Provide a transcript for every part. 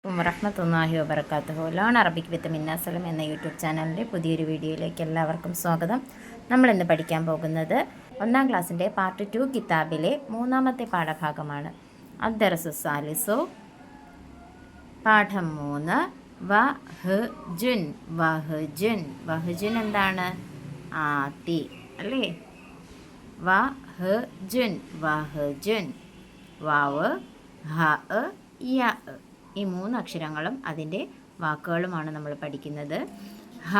വറഹ്മത്തുള്ളാഹി വബറകാതുഹു. Learn Arabic വിത്ത് മിന്നാസലം എന്ന യൂട്യൂബ് ചാനലിൻ്റെ പുതിയൊരു വീഡിയോയിലേക്ക് എല്ലാവർക്കും സ്വാഗതം. നമ്മളിന്ന് പഠിക്കാൻ പോകുന്നത് 1-ാം ക്ലാസ്സിൻ്റെ പാർട്ട് 2 കിതാബിലെ 3-ാമത്തെ പാഠഭാഗമാണ്. അദ്ദർസു സാലിസു, പാഠം 3, വഹ്ജുൻ. വഹ്ജുൻ വഹ്ജുൻ എന്താണ്? ആത്തി അല്ലേ? വഹ്ജുൻ വഹ്ജുൻ. വാവ്, ഹ, യ, ഈ 3 അക്ഷരങ്ങളും അതിൻ്റെ വാക്കുകളുമാണ് നമ്മൾ പഠിക്കുന്നത്. ഹ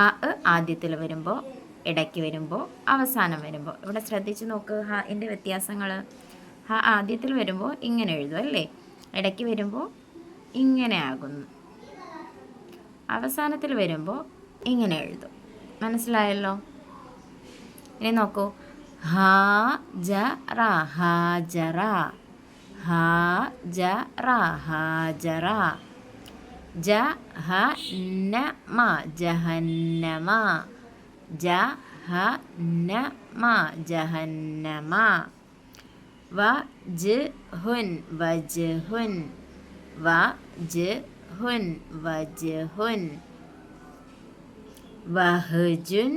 ആദ്യത്തിൽ വരുമ്പോൾ, ഇടയ്ക്ക് വരുമ്പോൾ, അവസാനം വരുമ്പോൾ. ഇവിടെ ശ്രദ്ധിച്ച് നോക്ക് ഹാൻ്റെ വ്യത്യാസങ്ങൾ. ഹ ആദ്യത്തിൽ വരുമ്പോൾ ഇങ്ങനെ എഴുതും അല്ലേ? ഇടയ്ക്ക് വരുമ്പോൾ ഇങ്ങനെ ആകുന്നു. അവസാനത്തിൽ വരുമ്പോൾ ഇങ്ങനെ എഴുതും. മനസ്സിലായല്ലോ? ഇനി നോക്കൂ. ഹാജറ ഹാജറ. ഹാജറ ഹാജറ. ജഹന്നമ ജഹന്നമ. ജഹന്നമ ജഹന്നമ. വജ്ഹുൻ വജ്ഹുൻ. വജ്ഹുൻ വജ്ഹുൻ. വഹ്ജുൻ,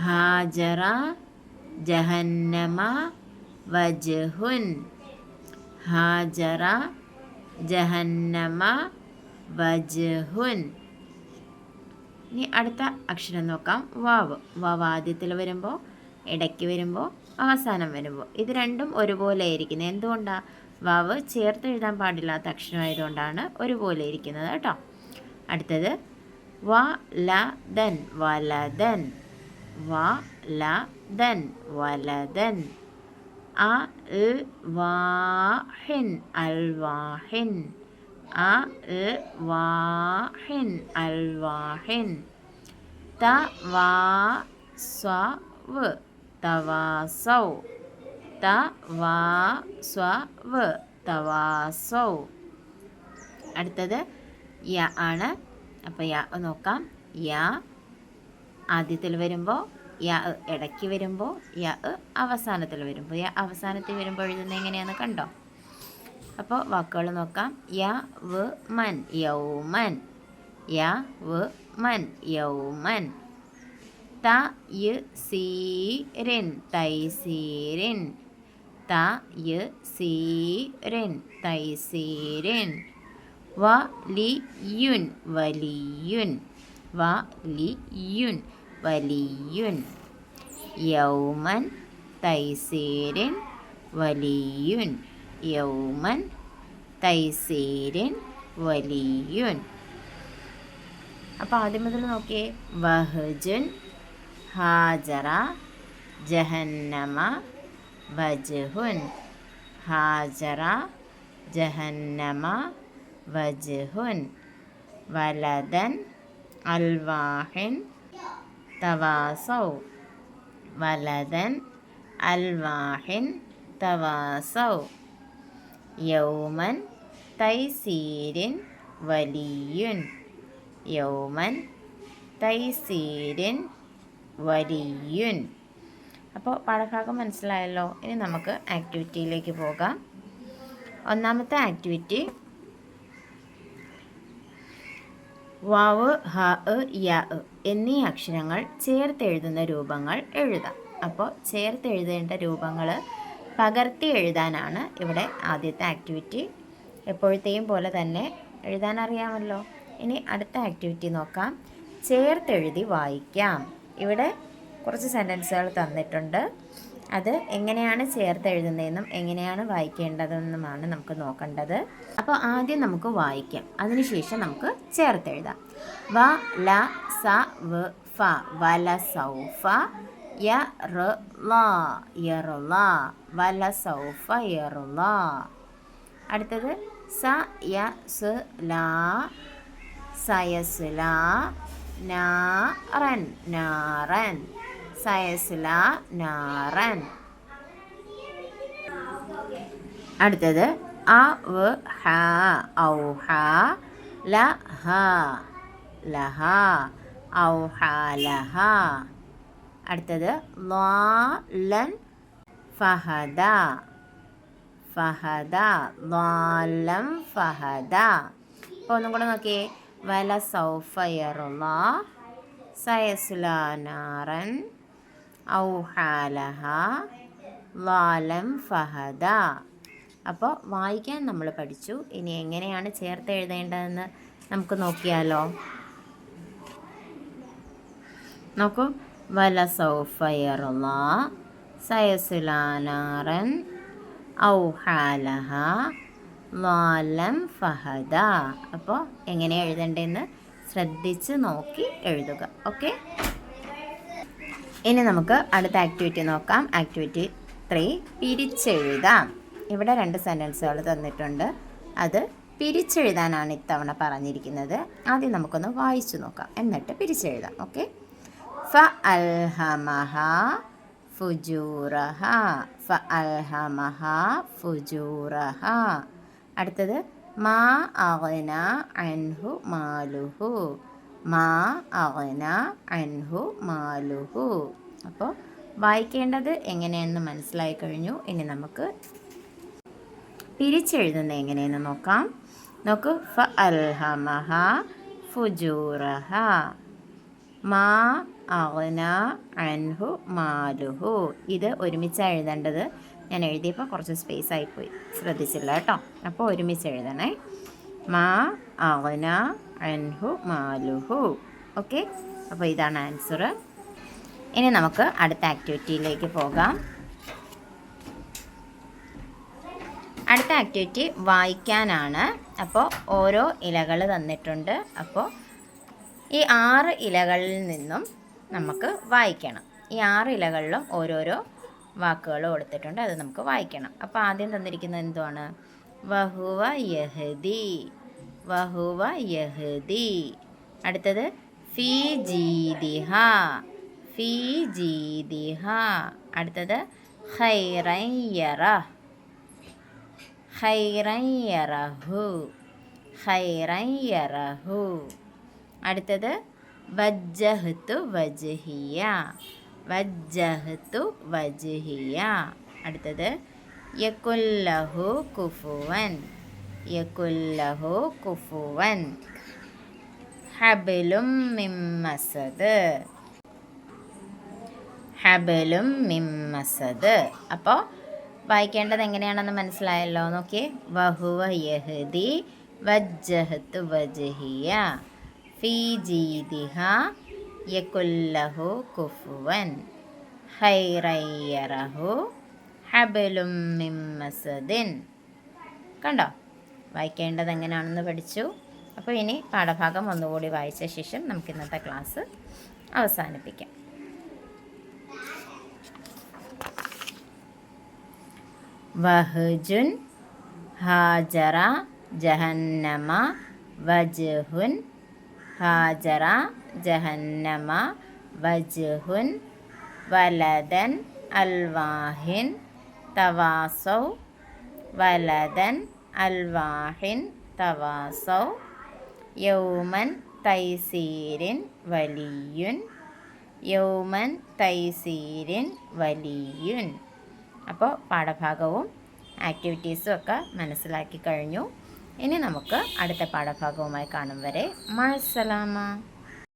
ഹാജറ, ജഹന്നമ, വജ്ഹുൻ. ഹാജറ, ജഹന്നമ, വജ്ഹുൻ. ഇനി അടുത്ത അക്ഷരം നോക്കാം. വാവ്. വാവ് ആദ്യത്തിൽ വരുമ്പോൾ, ഇടയ്ക്ക് വരുമ്പോൾ, അവസാനം വരുമ്പോൾ. ഇത് രണ്ടും ഒരുപോലെ ഇരിക്കുന്നത്. എന്തുകൊണ്ടാണ്? വാവ് ചേർത്ത് എഴുതാൻ പാടില്ലാത്ത അക്ഷരമായതുകൊണ്ടാണ് ഒരുപോലെ ഇരിക്കുന്നത് കേട്ടോ. അടുത്തത് വലദൻ വലദൻ. വലദൻ വലദൻ. അൽവാഹിൻ അൽവാഹിൻ. അൽവാഹിൻ അൽവാഹിൻ. തവാസ്വവ് തവാസൗ. തവാസ്വവ് തവാസൗ. അടുത്തത് യ ആണ്. അപ്പോൾ യ നോക്കാം. യ ആദ്യത്തിൽ വരുമ്പോൾ, യ ഇടയ്ക്ക് വരുമ്പോൾ, യ അവസാനത്തിൽ വരുമ്പോൾ. യ അവസാനത്തിൽ വരുമ്പോൾ എഴുതുന്നത് എങ്ങനെയാണെന്ന് കണ്ടോ? അപ്പോൾ വാക്കുകൾ നോക്കാം. യവ്മൻ യൗമൻ. യവ്മൻ യൗമൻ. തയ്സീരിൻ തൈസീരിൻ. തയ്സീരിൻ തൈസീരിൻ. വലിയുൻ വലിയുൻ. വലിയുൻ വലിയുൻ. യൗമൻ തൈസീരിൻ വലിയുൻ. യൗമൻ തൈസീരിൻ വലിയുൻ. അപ്പോൾ ആദ്യം മുതൽ നോക്കിയേ. വഹ്ജുൻ, ഹാജറ, ജഹന്നമ, വജ്ഹുൻ. ഹാജറ, ജഹന്നമ, വജ്ഹുൻ. വലദൻ, അൽവാഹിൻ, തവാസൗ. വലദൻ, അൽവാഹിൻ, തവാസൗ. യൗമൻ തൈസീരിൻ വലിയുൻ. യൗമൻ തൈസീരിൻ വലിയുൻ. അപ്പോൾ പാഠഭാഗം മനസ്സിലായല്ലോ. ഇനി നമുക്ക് ആക്ടിവിറ്റിയിലേക്ക് പോകാം. 1-ാമത്തെ ആക്ടിവിറ്റി, വാവ്, ഹ, യ എന്നീ അക്ഷരങ്ങൾ ചേർത്തെഴുതുന്ന രൂപങ്ങൾ എഴുതാം. അപ്പോൾ ചേർത്തെഴുതേണ്ട രൂപങ്ങൾ പകർത്തി എഴുതാനാണ് ഇവിടെ ആദ്യത്തെ ആക്ടിവിറ്റി. എപ്പോഴത്തെയും പോലെ തന്നെ എഴുതാൻ അറിയാമല്ലോ. ഇനി അടുത്ത ആക്ടിവിറ്റി നോക്കാം. ചേർത്തെഴുതി വായിക്കാം. ഇവിടെ കുറച്ച് സെൻറ്റൻസുകൾ തന്നിട്ടുണ്ട്. അത് എങ്ങനെയാണ് ചേർത്തെഴുതുന്നതെന്നും എങ്ങനെയാണ് വായിക്കേണ്ടതെന്നുമാണ് നമുക്ക് നോക്കേണ്ടത്. അപ്പോൾ ആദ്യം നമുക്ക് വായിക്കാം, അതിനുശേഷം നമുക്ക് ചേർത്തെഴുതാം. വ ല സ വ ഫ വലസൗഫ. യർള യർള വലസൗഫ യർള. അടുത്തത് സയസ്ല സയസ്ല. നാറൻ നാറൻ. സയസ്ല നാറൻ. അടുത്തത് അവഹ ഔഹ ലഹ ലഹ ഔഹ ലഹ. അടുത്തത് ളാലൻ ഫഹദ ഫഹദ ളാലം ഫഹദ. അപ്പോൾ ഒന്നും കൂടെ നോക്കിയേ. വല സൗഫ യർള സയസ്ലാ നാറൻ ഔഹാലഹ ലാലം ഫഹദ. അപ്പോൾ വായിക്കാൻ നമ്മൾ പഠിച്ചു. ഇനി എങ്ങനെയാണ് ചേർത്ത് എഴുതേണ്ടതെന്ന് നമുക്ക് നോക്കിയാലോ. നോക്കൂ. വല സൗഫ യർള സയസ്ലാ നാറൻ ഔഹാലഹ ലാലം ഫഹദ. അപ്പോൾ എങ്ങനെ എഴുതേണ്ടതെന്ന് ശ്രദ്ധിച്ച് നോക്കി എഴുതുക. ഓക്കെ. ഇനി നമുക്ക് അടുത്ത ആക്ടിവിറ്റി നോക്കാം. ആക്ടിവിറ്റി 3 പിരിച്ചെഴുതാം. ഇവിടെ 2 സെൻറ്റൻസുകൾ തന്നിട്ടുണ്ട്. അത് പിരിച്ചെഴുതാനാണ് ഇത്തവണ പറഞ്ഞിരിക്കുന്നത്. ആദ്യം നമുക്കൊന്ന് വായിച്ചു നോക്കാം, എന്നിട്ട് പിരിച്ചെഴുതാം. ഓക്കെ. ഫഅൽഹമഹ ഫുജൂറഹ. ഫഅൽഹമഹ ഫുജൂറഹ. അടുത്തത് മാ അഗ്ന അൻഹു മാലുഹു. മാ അഗ്ന അൻഹു മാലുഹു. അപ്പോൾ വായിക്കേണ്ടത് എങ്ങനെയെന്ന് മനസ്സിലായി കഴിഞ്ഞു. ഇനി നമുക്ക് പിരിച്ചെഴുതുന്നത് എങ്ങനെയെന്ന് നോക്കാം. നോക്കൂ. ഫഅൽഹമഹ ഫുജൂറഹ മാ അഗ്ന അൻഹു മാലുഹു. ഇത് ഒരുമിച്ചാണ് എഴുതേണ്ടത്. ഞാൻ എഴുതിയപ്പോൾ കുറച്ച് സ്പേസ് ആയിപ്പോയി, ശ്രദ്ധിച്ചില്ല കേട്ടോ. അപ്പോൾ ഒരുമിച്ച് എഴുതണേ. മാ അഗ്ന അൻഹു മാലുഹു. ഓക്കെ. അപ്പോൾ ഇതാണ് ആൻസർ. ഇനി നമുക്ക് അടുത്ത ആക്ടിവിറ്റിയിലേക്ക് പോകാം. അടുത്ത ആക്ടിവിറ്റി വായിക്കാനാണ്. അപ്പോൾ ഓരോ ഇലകൾ തന്നിട്ടുണ്ട്. അപ്പോൾ ഈ 6 ഇലകളിൽ നിന്നും നമുക്ക് വായിക്കണം. ഈ 6 ഇലകളിലും ഓരോരോ വാക്കുകൾ കൊടുത്തിട്ടുണ്ട്. അത് നമുക്ക് വായിക്കണം. അപ്പോൾ ആദ്യം തന്നിരിക്കുന്നത് എന്തുവാണ്? വഹുവ യഹ്ദി. വഹുവ യഹ്ദി. അടുത്തത് ഫീ ജീദിഹ. ഫീ ജീദിഹ. അടുത്തത് ഖൈറൻ യറഹ്. ഖൈറൻ യറഹു. ഖൈറൻ യറഹു. അടുത്തത് വജ്ജഹ്തു വജ്ഹിയ. വജ്ജഹ്തു വജ്ഹിയ. അടുത്തത് യകുല്ലഹു കുഫുവൻ. യകുല്ലഹു കുഫുവൻ. ഹബലും മിൻ മസദ്. ഹബലും മിൻ മസദ്. അപ്പോൾ വായിക്കേണ്ടത് എങ്ങനെയാണെന്ന് മനസ്സിലായല്ലോ. നോക്കിയേ. വഹുവ യഹ്ദി വജ്ജഹ്തു വജ്ഹിയ ഫീ ജീദിഹ യകുല്ലഹു കുഫുവൻ ഖൈറൻ യറഹു ഹബലും മിൻ മസദിൻ. കണ്ടോ? വായിക്കേണ്ടത് എങ്ങനെയാണെന്ന് പഠിച്ചു. അപ്പോൾ ഇനി പാഠഭാഗം ഒന്നുകൂടി വായിച്ച ശേഷം നമുക്ക് ഇന്നത്തെ ക്ലാസ് അവസാനിപ്പിക്കാം. വഹ്ജുൻ ഹാജറ ജഹന്നമ വജ്ഹുൻ. ഹാജറ ജഹന്നമ വജ്ഹുൻ വലദൻ അൽവാഹിൻ തവാസൗ. വലദൻ അൽവാഹിൻ തവാസൗ യൗമൻ തൈസീരിൻ വലിയുൻ. യൗമൻ തൈസീരിൻ വലിയുൻ. അപ്പോൾ പാഠഭാഗവും ആക്ടിവിറ്റീസും ഒക്കെ മനസ്സിലാക്കി കഴിഞ്ഞു. ഇനി നമുക്ക് അടുത്ത പാഠഭാഗവുമായി കാണും വരെ മഅസ്സലാമ.